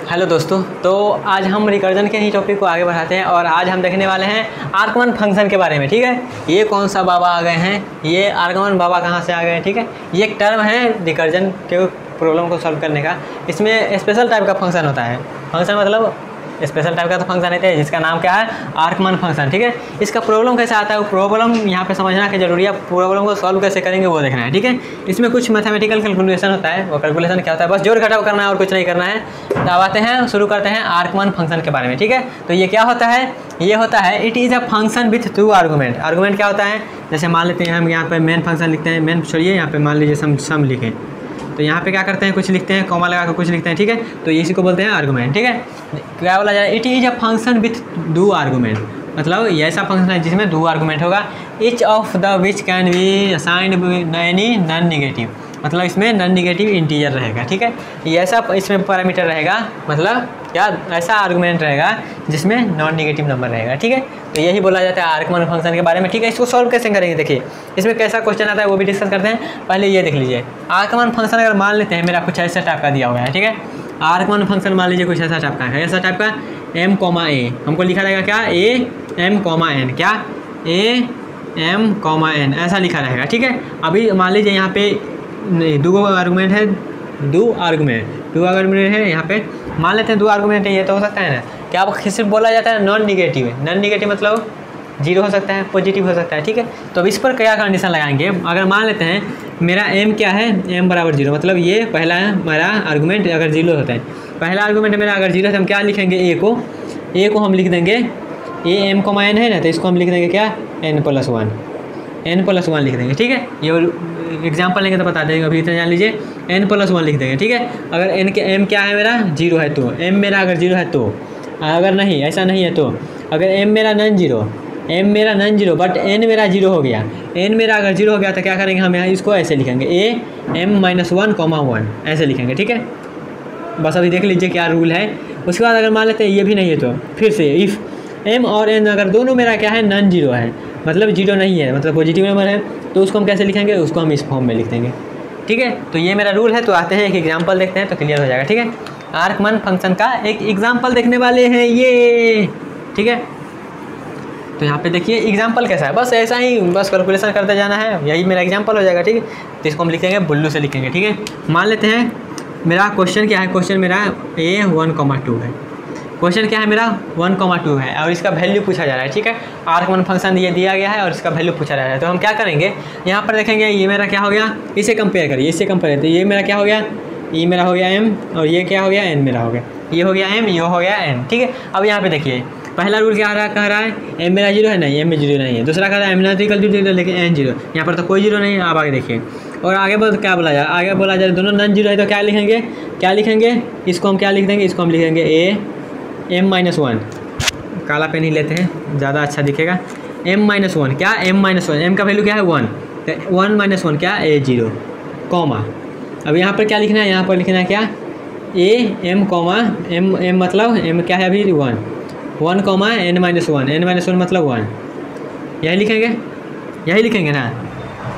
Hello दोस्तों, तो आज हम रिकर्जन के ही टॉपिक को आगे बढ़ाते हैं और आज हम देखने वाले हैं आर्गमन फंक्शन के बारे में। ठीक है, ये कौन सा बाबा आ गए हैं, ये आर्गमन बाबा कहाँ से आ गए हैं। ठीक है, ये एक टर्म है रिकर्जन के प्रॉब्लम को सॉल्व करने का। इसमें स्पेशल टाइप का फंक्शन होता है। फंक्शन मतलब स्पेशल टाइप का तो फंक्शन रहता है जिसका नाम क्या है, आर्गमन फंक्शन। ठीक है, इसका प्रॉब्लम कैसे आता है, वो प्रॉब्लम यहाँ पे समझना कि जरूरी है। प्रॉब्लम को सॉल्व कैसे करेंगे वो देखना है। ठीक है, इसमें कुछ मैथमेटिकल कैलकुलेशन होता है। वो कैलकुलेशन क्या होता है, बस जोड़ घटाव करना है और कुछ नहीं करना है। तो अब आते हैं, शुरू करते हैं आर्गमन फंक्शन के बारे में। ठीक है, तो ये क्या होता है, ये होता है it is a function with to argument. Argument क्या होता है, जैसे मान लेते हैं हम यहाँ पे मेन फंक्शन लिखते हैं, मेन छोड़िए यहाँ पे मान लीजिए सम लिखें, तो यहाँ पे क्या करते हैं, कुछ लिखते हैं, कॉमा लगा कर कुछ लिखते हैं। ठीक है, तो इसी को बोलते हैं आर्गूमेंट। ठीक है, क्या बोला जाए, it is a function with दो आर्गूमेंट, मतलब ये ऐसा फंक्शन है जिसमें दो आर्गूमेंट होगा। Each of the which can be assigned any non negative, मतलब इसमें नॉन निगेटिव इंटीजर रहेगा। ठीक है, ये ऐसा इसमें पैरामीटर रहेगा, मतलब क्या ऐसा आर्गूमेंट रहेगा जिसमें नॉन निगेटिव नंबर रहेगा। ठीक है, तो यही बोला जाता है आर्गमन फंक्शन के बारे में। ठीक है, इसको सॉल्व कैसे करेंगे, देखिए इसमें कैसा क्वेश्चन आता है वो भी डिस्कस करते हैं। पहले ये देख लीजिए, आर्गमन फंक्शन अगर मान लेते हैं मेरा कुछ ऐसा टाइप का दिया हुआ है। ठीक है, आर्गमन फंक्शन मान लीजिए कुछ ऐसा टाइप का है, ऐसा टाइप का m, ए, हमको लिखा रहेगा क्या, a, m, n, क्या a, m, n ऐसा लिखा रहेगा। ठीक है, अभी मान लीजिए यहाँ पे दो आर्गूमेंट है, दो आर्गूमेंट है यहाँ पे, मान लेते हैं दो आर्गूमेंट है, ये तो हो सकता है ना। क्या आप सिर्फ बोला जाता है नॉन निगेटिव, नॉन निगेटिव मतलब जीरो हो सकता है, पॉजिटिव हो सकता है। ठीक है, तो अब इस पर क्या कंडीशन लगाएंगे, अगर मान लेते हैं मेरा m क्या है, m बराबर जीरो, मतलब ये पहला है मेरा आर्गूमेंट अगर जीरो होता है, पहला आर्गूमेंट मेरा अगर जीरो है तो हम क्या लिखेंगे, a को हम लिख देंगे a m, n है ना, तो इसको हम लिख देंगे क्या, n+1 लिख देंगे। ठीक है, ये एग्जाम्पल लेंगे तो बता देंगे, अभी इतना जान लीजिए, n+1 लिख देंगे। ठीक है, अगर n के m क्या है मेरा जीरो है तो m मेरा अगर जीरो है तो, अगर नहीं ऐसा नहीं है तो, अगर m मेरा नॉन जीरो बट n मेरा जीरो हो गया, n मेरा अगर जीरो हो गया तो क्या करेंगे, हम यहाँ इसको ऐसे लिखेंगे a m-1, ऐसे लिखेंगे। ठीक है, बस अभी देख लीजिए क्या रूल है। उसके बाद अगर मान लेते हैं ये भी नहीं है तो फिर से इफ़ m और n अगर दोनों मेरा क्या है, नॉन जीरो है, मतलब जीरो नहीं है, मतलब पॉजिटिव नंबर है, तो उसको हम कैसे लिखेंगे, उसको हम इस फॉर्म में लिख देंगे। ठीक है, तो ये मेरा रूल है। तो आते हैं एक एग्जांपल देखते हैं तो क्लियर हो जाएगा। ठीक है, आर्गमन फंक्शन का एक एग्जांपल देखने वाले हैं ये। ठीक है, तो यहाँ पे देखिए एग्जांपल कैसा है, बस ऐसा ही बस कैलकुलेशन करते जाना है, यही मेरा एग्जांपल हो जाएगा। ठीक है, तो इसको हम लिखेंगे बुल्लू से लिखेंगे। ठीक है, मान लेते हैं मेरा क्वेश्चन क्या है, क्वेश्चन मेरा a1,2 है, क्वेश्चन क्या है मेरा 1,2 है और इसका वैल्यू पूछा जा रहा है। ठीक है, आर्गमन फंक्शन ये दिया गया है और इसका वैल्यू पूछा जा रहा है। तो हम क्या करेंगे, यहाँ पर देखेंगे ये मेरा क्या हो गया, इसे कंपेयर करिए, इससे कंपेयर, तो ये मेरा क्या हो गया, ये मेरा हो गया m और ये क्या हो गया, n मेरा हो गया, ये हो गया m, ये हो गया n। ठीक है, अब यहाँ पे देखिए पहला रूल क्या कह रहा है, m मेरा जीरो है नहीं, m में जीरो नहीं है। दूसरा कह रहा है m not equal to zero लेकिन n जीरो, यहाँ पर तो कोई जीरो नहीं है। आप आगे देखिए, और आगे बोल क्या बोला जाए, आगे बोला जाए दोनों नॉन जीरो है तो क्या लिखेंगे, इसको हम क्या लिख देंगे, इसको हम लिखेंगे m-1, काला पेन ही लेते हैं ज़्यादा अच्छा दिखेगा, m-1 क्या, m-1, m का वैल्यू क्या है 1, 1-1 क्या a0, कॉमा, अब यहाँ पर क्या लिखना है, यहाँ पर लिखना है क्या, m, m मतलब m क्या है अभी 1, n-1 मतलब 1, यही लिखेंगे ना।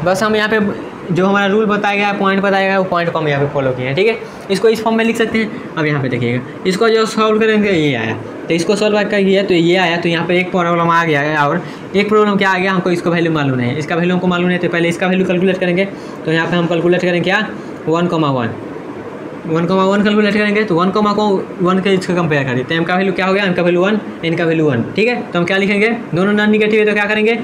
बस हम यहाँ पे जो हमारा रूल बताया गया है, पॉइंट बताया गया है, वो पॉइंट को हम यहाँ पे फॉलो किए हैं। ठीक है, इसको इस फॉर्म में लिख सकते हैं। अब यहाँ पे देखिएगा, इसको जो सॉल्व करेंगे ये आया, तो इसको सॉल्व कर किया तो ये आया, तो यहाँ पे एक प्रॉब्लम आ गया है, और एक प्रॉब्लम क्या आ गया, हमको इसको वैल्यू मालूम नहीं है, इसका वैल्यू हमको मालूम नहीं, तो पहले इसका वैल्यू कैलकुलेट करेंगे। तो यहाँ पर हम कैलकुलेट करेंगे क्या, 1,1 कैलकुलेट करेंगे, तो 1,1 के इसको कंपेयर करिए, तो m का वैल्यू क्या हो गया, m का वैल्यू 1, n का वैल्यू 1। ठीक है, तो हम क्या लिखेंगे, दोनों नॉन निगेटिव है तो क्या करेंगे,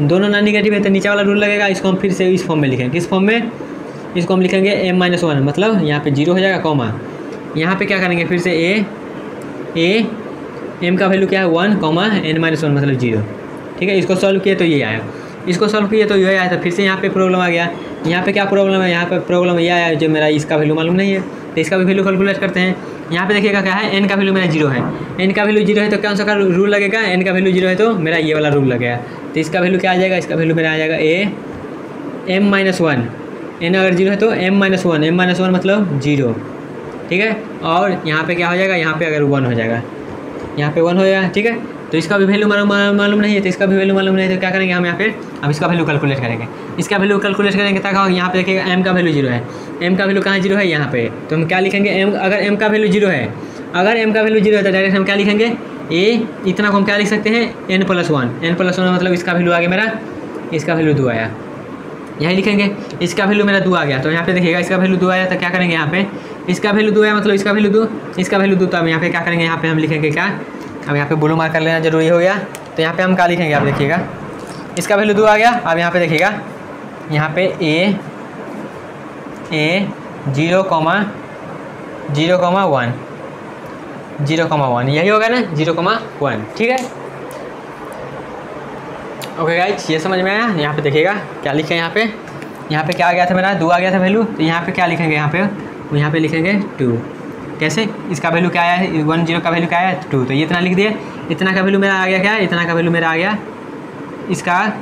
दोनों नॉन निगेटिव है तो नीचे वाला रूल लगेगा, इसको हम फिर से इस फॉर्म में लिखेंगे। किस फॉर्म में, इसको हम लिखेंगे m-1, मतलब यहाँ पे जीरो हो जाएगा, कॉमा, यहाँ पे क्या करेंगे फिर से m का वैल्यू क्या है 1, n-1 मतलब जीरो। ठीक है, इसको सॉल्व किए तो ये आया, इसको सॉल्व किए तो ये आया, तो फिर से यहाँ पे प्रॉब्लम आ गया। यहाँ पे क्या प्रॉब्लम है, यहाँ पे प्रॉब्लम ये आया जो मेरा इसका वैल्यू मालूम नहीं है, तो इसका भी वैल्यू कैलकुलेट करते हैं। यहाँ पे देखिएगा क्या है, n का वैल्यू मेरा जीरो है, n का वैल्यू जीरो है तो कौन सा रूल लगेगा, n का वैल्यू जीरो है तो मेरा ये वाला रूल लगेगा। तो इसका वैल्यू क्या आ जाएगा, इसका वैल्यू मेरा आ जाएगा m-1, n अगर जीरो है तो m-1 मतलब जीरो। ठीक है, और यहाँ पे क्या हो जाएगा, यहाँ पे अगर 1 हो जाएगा, यहाँ पे 1 हो जाएगा। ठीक है, तो इसका भी वैल्यू मालूम नहीं है, तो इसका भी वैल्यू मालूम नहीं है, तो क्या करेंगे हम यहाँ पे, अब इसका वैल्यू कैलकुलेट करेंगे। इसका वैल्यू कैलकुलेट करेंगे तक यहाँ पे देखिएगा m का वैल्यू जीरो है, m का वैल्यू कहाँ जीरो है, यहाँ पे, तो हम क्या लिखेंगे, m अगर m का वैल्यू जीरो है अगर m का वैल्यू 0 है तो डायरेक्ट हम क्या लिखेंगे a, इतना को हम क्या लिख सकते हैं n+1। n+1 मतलब इसका वैल्यू आ गया मेरा, इसका वैल्यू 2 आया, यही लिखेंगे। इसका वैल्यू मेरा 2 आ गया, तो यहाँ पे देखिएगा इसका वैल्यू 2 आया तो क्या करेंगे यहाँ पे, इसका वैल्यू 2 आया मतलब इसका वैल्यू 2, इसका वैल्यू 2, तो अब यहाँ पे क्या करेंगे, यहाँ पे हम लिखेंगे क्या, अब यहाँ पे ब्लू मार्क कर लेना जरूरी हो गया। तो यहाँ पे हम क्या लिखेंगे, आप देखिएगा इसका वैल्यू 2 आ गया। अब यहाँ पे देखिएगा यहाँ पे a 0,1 0,1 यही होगा ना, 0,1, ठीक है। ओके गाइस, ये समझ में आया। यहाँ पे देखिएगा क्या लिखे, यहाँ पे क्या आ गया था मेरा 2 आ गया था वैल्यू, तो यहाँ पे क्या लिखेंगे, यहाँ पे लिखेंगे 2। कैसे, इसका वैल्यू क्या आया है, 10 का वैल्यू क्या आया है 2, तो ये इतना लिख दिए। इतना का वैल्यू मेरा आ गया क्या, इतना का वैल्यू मेरा आ गया, इसका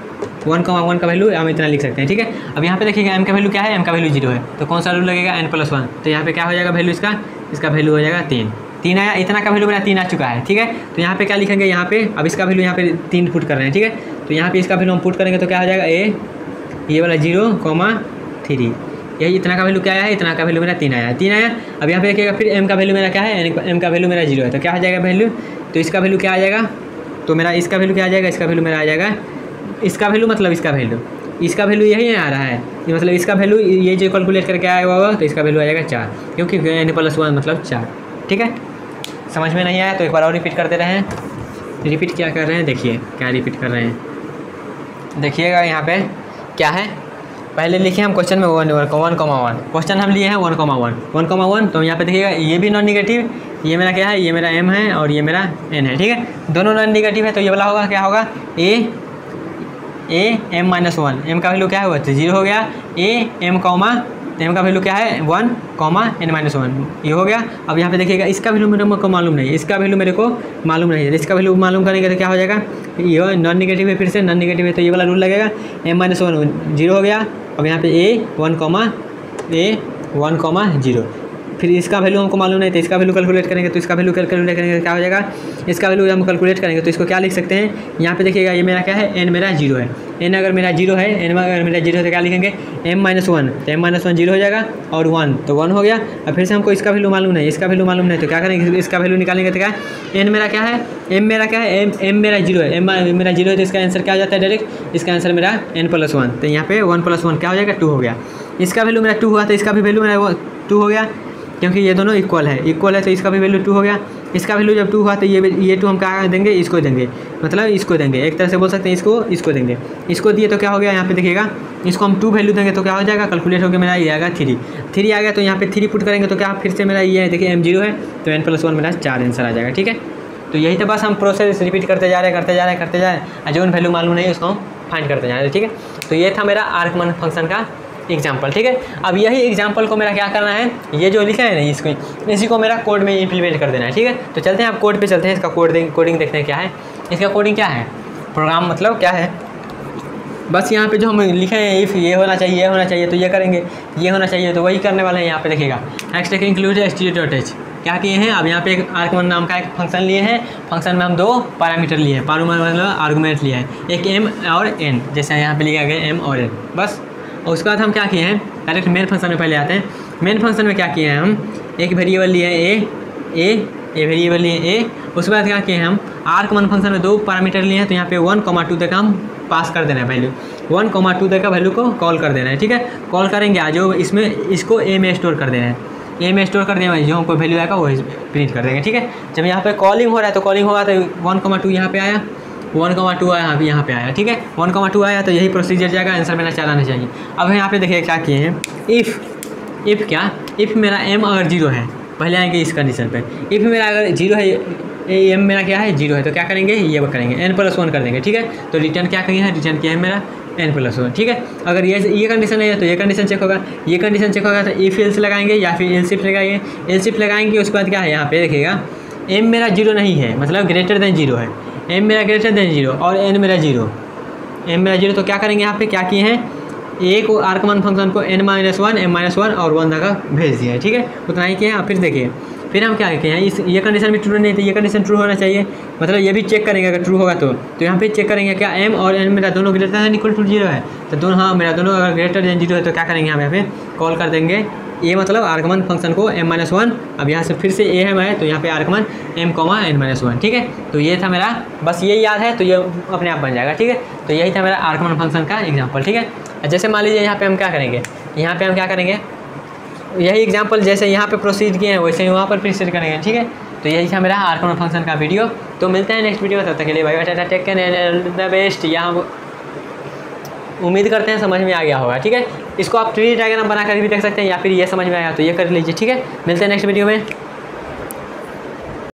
1,1 का वैल्यू हम इतना लिख सकते हैं, ठीक है। अब यहाँ पे देखिएगा m का वैल्यू क्या है, m का वैल्यू 0 है, तो कौन सा रूल लगेगा, n+1। तो यहाँ पे क्या हो जाएगा वैल्यू इसका वैल्यू हो जाएगा 3 आया। इतना का वैल्यू मेरा 3 आ चुका है, ठीक है। तो यहाँ पे क्या लिखेंगे, यहाँ पे अब इसका वैल्यू यहाँ पे 3 पुट कर रहे हैं, ठीक है। तो यहाँ पे इसका वैल्यू हम पुट करेंगे तो क्या हो जाएगा ये वाला 0,3, यही इतना का वैल्यू क्या आया है, इतना का वैल्यू मेरा 3 आया। अब यहाँ पे देखिएगा फिर m का वैल्यू मेरा क्या है, m का वैल्यू मेरा 0 है, तो क्या हो जाएगा वैल्यू, तो इसका वैल्यू क्या आ जाएगा, तो मेरा इसका वैल्यू क्या आ जाएगा, इसका वैल्यू मेरा आ जाएगा, इसका वैल्यू मतलब इसका वैल्यू यही आ रहा है, ये मतलब इसका वैल्यू ये जो कैलकुलेट करके आएगा होगा तो इसका वैल्यू आ जाएगा 4, क्योंकि n+1 मतलब 4, ठीक है। समझ में नहीं आया तो एक बार और रिपीट करते रहें। रिपीट क्या कर रहे हैं, देखिए क्या रिपीट कर रहे हैं, देखिएगा यहाँ पे क्या है। पहले लिखे हम क्वेश्चन में 1,1, क्वेश्चन हम लिए हैं 1,1, तो यहाँ पे देखिएगा ये भी नॉन निगेटिव, ये मेरा क्या है, ये मेरा m है और ये मेरा n है, ठीक है। दोनों नॉन निगेटिव है, तो ये वाला होगा क्या होगा m-1, m का वैल्यू क्या है, 0 हो गया। m का वैल्यू क्या है 1, n-1, ये हो गया। अब यहाँ पे देखिएगा इसका वैल्यू मेरे को मालूम नहीं है, इसका वैल्यू मेरे को मालूम नहीं है, इसका वैल्यू मालूम करेंगे तो क्या हो जाएगा, ये नॉन निगेटिव है, फिर से नॉन निगेटिव है, तो ये वाला रूल लगेगा, m-1 0 हो गया। अब यहाँ पे a 1,0, फिर इसका वैल्यू हमको मालूम नहीं, तो इसका वैल्यू कैलकुलेट करेंगे, तो इसका वैल्यू कैलकुलेट करेंगे तो क्या हो जाएगा, इसका वैल्यू हम कैलकुलेट करेंगे तो इसको क्या लिख सकते हैं, यहाँ पे देखिएगा ये मेरा क्या है, n मेरा 0 है, n अगर मेरा 0 है, n अगर मेरा 0 है तो क्या लिखेंगे m-1, तो m-1 0 हो जाएगा और 1 तो 1 हो गया। अब फिर से हमको इसका वैल्यू मालूम नहीं, तो क्या करेंगे, इसका वैल्यू निकालेंगे तो क्या n मेरा क्या है, m मेरा क्या है, m मेरा 0 है, m मेरा 0 है, तो इसका आंसर क्या हो जाता है डायरेक्ट, इसका आंसर मेरा n+1, तो यहाँ पे 1+1 क्या हो जाएगा 2 हो गया। इसका वैल्यू मेरा 2 हुआ तो इसका भी वैल्यू मेरा 2 हो गया, क्योंकि ये दोनों इक्वल है तो इसका भी वैल्यू 2 हो गया। इसका वैल्यू जब 2 हुआ तो ये 2 हम क्या देंगे, इसको देंगे, मतलब इसको देंगे, एक तरह से बोल सकते हैं इसको देंगे, इसको दिए तो क्या हो गया, यहाँ पे देखिएगा इसको हम 2 वैल्यू देंगे तो क्या हो जाएगा, कैलकुलेट होकर मेरा ये आएगा 3 आ गया। तो यहाँ पे 3 पुट करेंगे तो क्या फिर से मेरा ये है, देखिए m0 है तो n+1 मेरा 4 आंसर आ जाएगा, ठीक है। तो यही तो बस हम प्रोसेस रिपीट करते जा रहे हैं, जो वैल्यू मालूम नहीं है उसको हम फाइंड करते जा रहे हैं, ठीक है। तो ये था मेरा आर्कमन फंक्शन का एग्जाम्पल, ठीक है। अब यही एग्जाम्पल को मेरा क्या करना है, ये जो लिखा है ना इसी को मेरा कोड में इम्प्लीमेंट कर देना है, ठीक है। तो चलते हैं, आप कोड पे चलते हैं, इसका कोडिंग देखते हैं क्या है, इसका कोडिंग क्या है, प्रोग्राम मतलब क्या है। बस यहाँ पे जो हम लिखे हैं इफ़ ये होना चाहिए तो ये करेंगे, ये होना चाहिए तो वही करने वाले हैं। यहाँ पे देखिएगा एक्सटेक इंक्लूड std.h क्या किए हैं, अब यहाँ पे एक आर्कमन नाम का एक फंक्शन लिए हैं, फंक्शन में हम 2 पैरामीटर लिए हैं, मतलब आर्गूमेंट लिए हैं, एक m और n, जैसे यहाँ पे लिखा गया m और n बस। और उसके बाद हम क्या किए हैं, डायरेक्ट मेन फंक्शन में पहले आते हैं। मेन फंक्शन में क्या किए हैं, हम एक वेरिएबल लिए हैं a वेरिएबल लिए a, उसके बाद क्या किए हैं, हम आर्कमन फंक्शन में 2 पैरामीटर लिए हैं, तो यहाँ पे 1,2 तक हम पास कर देना है वैल्यू, 1,2 तक का वैल्यू को कॉल कर देना है, ठीक है। कॉल करेंगे आज जो इसमें इसको a में स्टोर कर देना है, a में स्टोर कर देना है, जो हमको वैल्यू आएगा वो प्रिंट कर देंगे, ठीक है। जब यहाँ पे कॉलिंग हो रहा है तो कॉलिंग होगा तो 1,2 यहाँ पे आया, 1,2 आया, यहाँ पे आया, ठीक है। 1,2 आया तो यही प्रोसीजर जाएगा, आंसर मेरा 4 आना चाहिए। अब यहाँ पे देखिए क्या किए हैं, इफ़ मेरा m अगर 0 है, पहले आएंगे इस कंडीशन पे, इफ़ मेरा अगर 0 है, m मेरा क्या है 0 है, तो क्या करेंगे, ये करेंगे n+1 कर देंगे, ठीक है। तो रिटर्न क्या किया है, रिटर्न किया है मेरा n+1, ठीक है। अगर ये कंडीशन है तो ये कंडीशन चेक होगा, तो इफ एल्स लगाएंगे या फिर एल्सिफ लगाएंगे। उसके बाद क्या है, यहाँ पे देखिएगा m मेरा 0 नहीं है, मतलब ग्रेटर देन 0 है, m मेरा ग्रेटर देन 0 और n मेरा 0, तो क्या करेंगे, यहाँ पे क्या किए हैं, एक आर्कमन फंक्शन को n-1 m-1 और 1 तक भेज दिया है, ठीक है। उतना ही किया है। फिर देखिए फिर हम क्या किए हैं, ये कंडीशन भी ट्रू नहीं थी, ये कंडीशन ट्रू होना चाहिए, मतलब ये भी चेक करेंगे अगर ट्रू होगा तो यहाँ पे चेक करेंगे क्या m और n मेरा दोनों ग्रेटर देन इक्वल टू 0 है, तो दोनों, हाँ मेरा दोनों अगर ग्रेटर देन 0 है तो क्या करेंगे, हम यहाँ पे कॉल कर देंगे ए मतलब आर्गमन फंक्शन को m-1, अब यहाँ से फिर से ए है तो यहाँ पे आर्गमन m, n-1, ठीक है। तो ये था मेरा, बस ये याद है तो ये अपने आप बन जाएगा, ठीक है। तो यही था मेरा आर्गमन फंक्शन का एग्जाम्पल, ठीक है। जैसे मान लीजिए यहाँ पे हम क्या करेंगे, यहाँ पे हम क्या करेंगे, यही एग्जाम्पल जैसे यहाँ पे प्रोसीड किए हैं वैसे ही वहाँ पर प्रोसीड करेंगे, ठीक है। तो यही था मेरा आर्गमन फंक्शन का वीडियो। तो मिलते हैं नेक्स्ट वीडियो में, तब तक के लिए bye bye, take care and the best. यहाँ उम्मीद करते हैं समझ में आ गया होगा, ठीक है। इसको आप ट्री डायग्राम बनाकर भी देख सकते हैं, या फिर ये समझ में आया तो ये कर लीजिए, ठीक है। मिलते हैं नेक्स्ट वीडियो में।